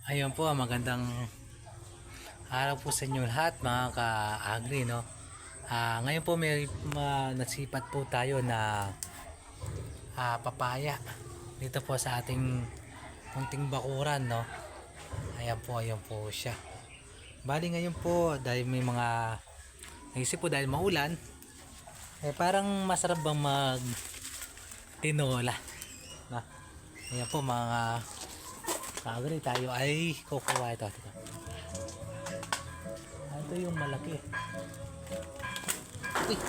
Ayun po, magandang araw po sa inyo lahat mga ka-agri, no? Ngayon po may nasipat po tayo na papaya dito po sa ating munting bakuran, no? Ayan po siya. Bali ngayon po dahil may mga naisip po dahil maulan, parang masarap bang mag tinola, no? Ayan po mga ka-agri, tayo ay kukuha ito. Ito yung malaki. Uy.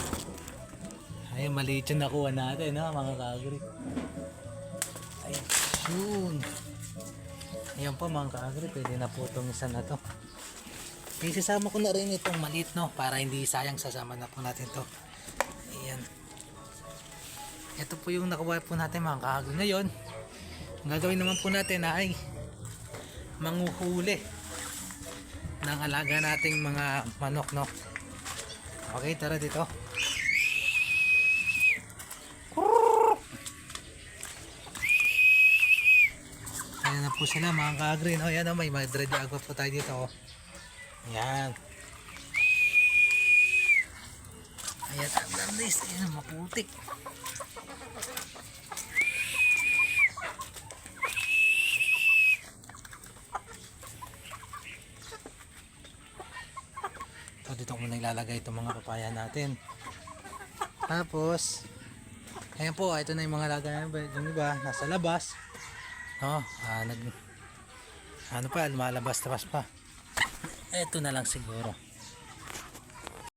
Ay, maliit yung nakuha natin, ha, mga ka-agri. Ayun. Ayan po mga ka-agri, pwede na po itong isa na to. Isasama ko na rin itong maliit, no, para hindi sayang, sasama na po natin to. Ayan. Ito po yung nakuha po natin mga ka-agri. Ngayon, ang gagawin naman po natin ay manguhuli ng alaga nating mga manok, no. Okay, tara dito. Ayan na po sila mga ka-agri, no. Ayan, may madre de agua po tayo dito, oh. Ayan. Ayan, ang landis. Ayan, maputik. So, dito ko muna ilalagay itong mga papaya natin. Tapos, ayan po, ito na yung mga lagayan. Yung iba, nasa labas. No, ano pa, lumalabas-labas pa. Ito na lang siguro.